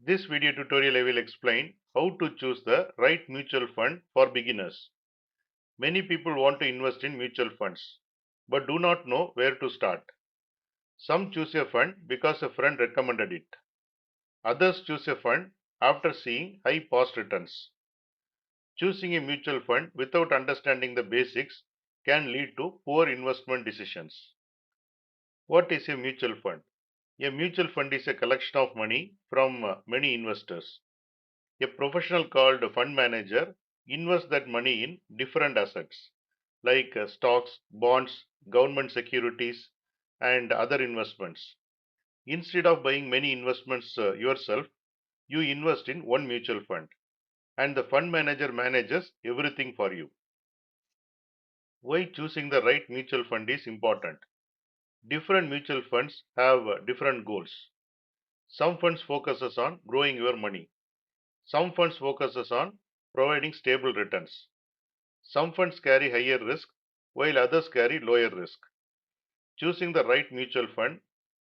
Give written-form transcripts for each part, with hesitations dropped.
This video tutorial I will explain how to choose the right mutual fund for beginners. Many people want to invest in mutual funds but do not know where to start. Some choose a fund because a friend recommended it. Others choose a fund after seeing high past returns. Choosing a mutual fund without understanding the basics can lead to poor investment decisions. What is a mutual fund? A mutual fund is a collection of money from many investors. A professional called fund manager invests that money in different assets like stocks, bonds, government securities, and other investments. Instead of buying many investments yourself, you invest in one mutual fund, and the fund manager manages everything for you. Why choosing the right mutual fund is important? Different mutual funds have different goals. Some funds focuses on growing your money. Some funds focuses on providing stable returns. Some funds carry higher risk while others carry lower risk. Choosing the right mutual fund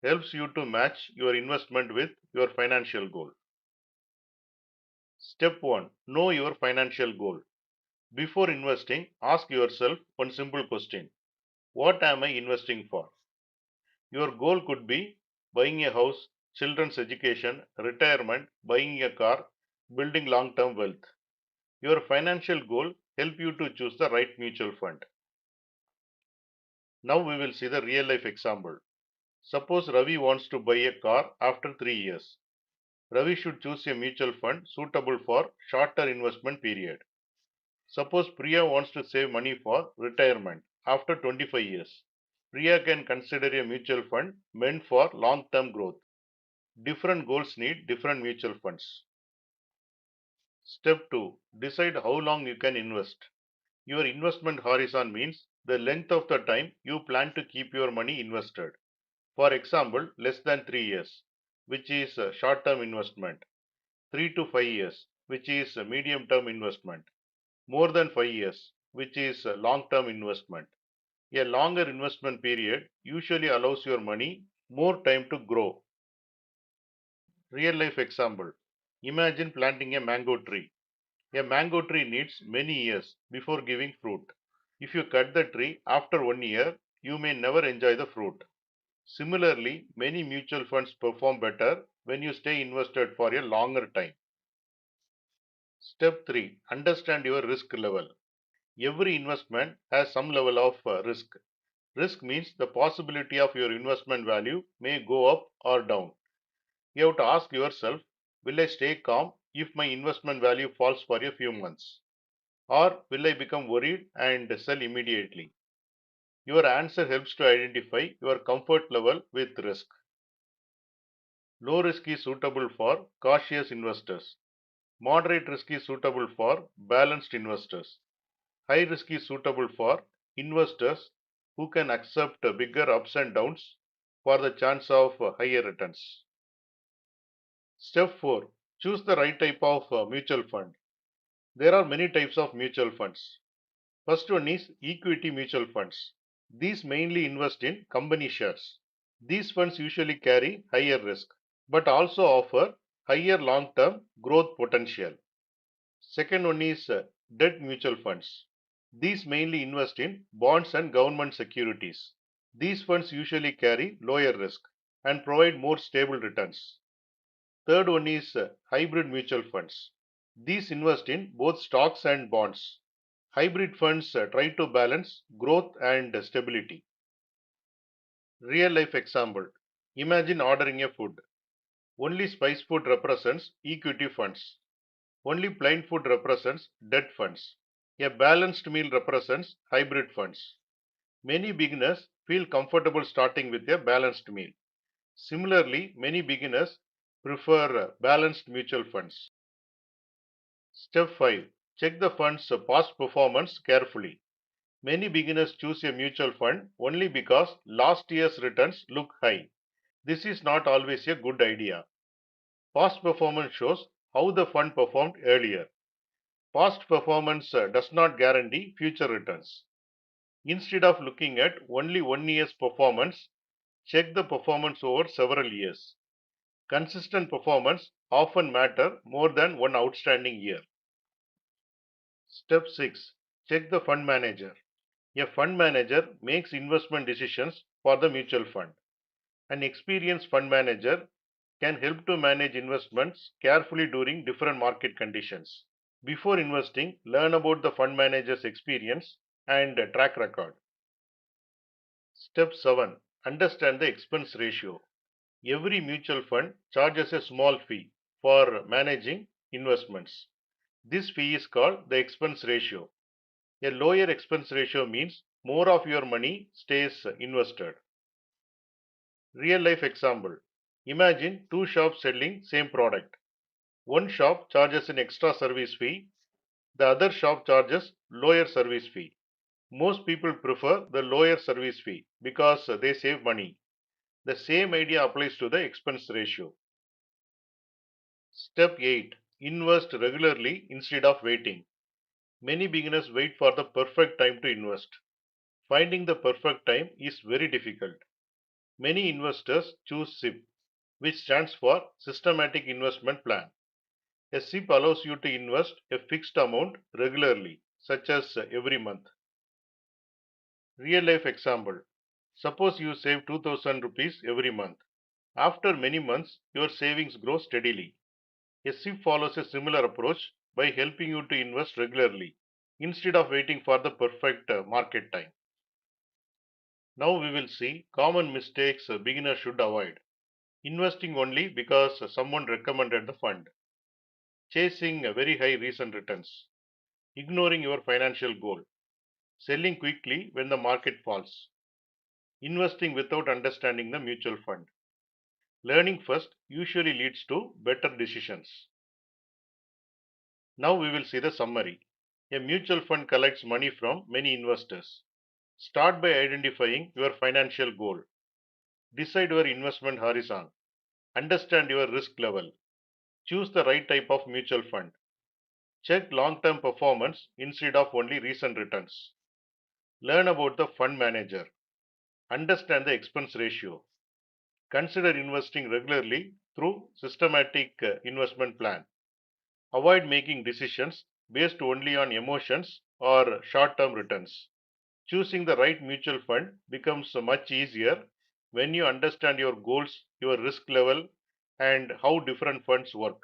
helps you to match your investment with your financial goal. Step 1. Know your financial goal. Before investing, ask yourself one simple question. What am I investing for? Your goal could be buying a house, children's education, retirement, buying a car, building long-term wealth. Your financial goal help you to choose the right mutual fund. Now we will see the real life example. Suppose Ravi wants to buy a car after 3 years. Ravi should choose a mutual fund suitable for shorter investment period. Suppose Priya wants to save money for retirement after 25 years. Priya can consider a mutual fund meant for long-term growth. Different goals need different mutual funds. Step 2. Decide how long you can invest. Your investment horizon means the length of the time you plan to keep your money invested. For example, less than 3 years, which is a short-term investment, 3 to 5 years, which is a medium-term investment, more than 5 years, which is a long-term investment. A longer investment period usually allows your money more time to grow. Real life example. Imagine planting a mango tree. A mango tree needs many years before giving fruit. If you cut the tree after 1 year, you may never enjoy the fruit. Similarly, many mutual funds perform better when you stay invested for a longer time. Step 3. Understand your risk level. Every investment has some level of risk. Risk means the possibility of your investment value may go up or down. You have to ask yourself, will I stay calm if my investment value falls for a few months? Or will I become worried and sell immediately? Your answer helps to identify your comfort level with risk. Low risk is suitable for cautious investors. Moderate risk is suitable for balanced investors. High risk is suitable for investors who can accept bigger ups and downs for the chance of higher returns. Step 4. Choose the right type of mutual fund. There are many types of mutual funds. First one is equity mutual funds. These mainly invest in company shares. These funds usually carry higher risk but also offer higher long-term growth potential. Second one is debt mutual funds. These mainly invest in bonds and government securities. These funds usually carry lower risk and provide more stable returns. Third one is hybrid mutual funds. These invest in both stocks and bonds. Hybrid funds try to balance growth and stability. Real life example. Imagine ordering a food. Only spice food represents equity funds. Only plain food represents debt funds. A balanced meal represents hybrid funds. Many beginners feel comfortable starting with a balanced meal. Similarly, many beginners prefer balanced mutual funds. Step 5. Check the fund's past performance carefully. Many beginners choose a mutual fund only because last year's returns look high. This is not always a good idea. Past performance shows how the fund performed earlier. Past performance does not guarantee future returns. Instead of looking at only 1 year's performance, check the performance over several years. Consistent performance often matter more than one outstanding year. Step 6. Check the fund manager. A fund manager makes investment decisions for the mutual fund. An experienced fund manager can help to manage investments carefully during different market conditions. Before investing, learn about the fund manager's experience and track record. Step 7. Understand the expense ratio. Every mutual fund charges a small fee for managing investments. This fee is called the expense ratio. A lower expense ratio means more of your money stays invested. Real life example. Imagine two shops selling same product. One shop charges an extra service fee, the other shop charges lower service fee. Most people prefer the lower service fee because they save money. The same idea applies to the expense ratio. Step 8. Invest regularly instead of waiting. Many beginners wait for the perfect time to invest. Finding the perfect time is very difficult. Many investors choose SIP, which stands for Systematic Investment Plan. A SIP allows you to invest a fixed amount regularly, such as every month. Real life example. Suppose you save 2000 rupees every month. After many months, your savings grow steadily. A SIP follows a similar approach by helping you to invest regularly instead of waiting for the perfect market time. Now we will see common mistakes a beginner should avoid. Investing only because someone recommended the fund. Chasing very high recent returns. Ignoring your financial goal. Selling quickly when the market falls. Investing without understanding the mutual fund. Learning first usually leads to better decisions. Now we will see the summary. A mutual fund collects money from many investors. Start by identifying your financial goal. Decide your investment horizon. Understand your risk level. Choose the right type of mutual fund. Check long-term performance instead of only recent returns. Learn about the fund manager. Understand the expense ratio. Consider investing regularly through systematic investment plan. Avoid making decisions based only on emotions or short-term returns. Choosing the right mutual fund becomes much easier when you understand your goals, your risk level, and how different funds work.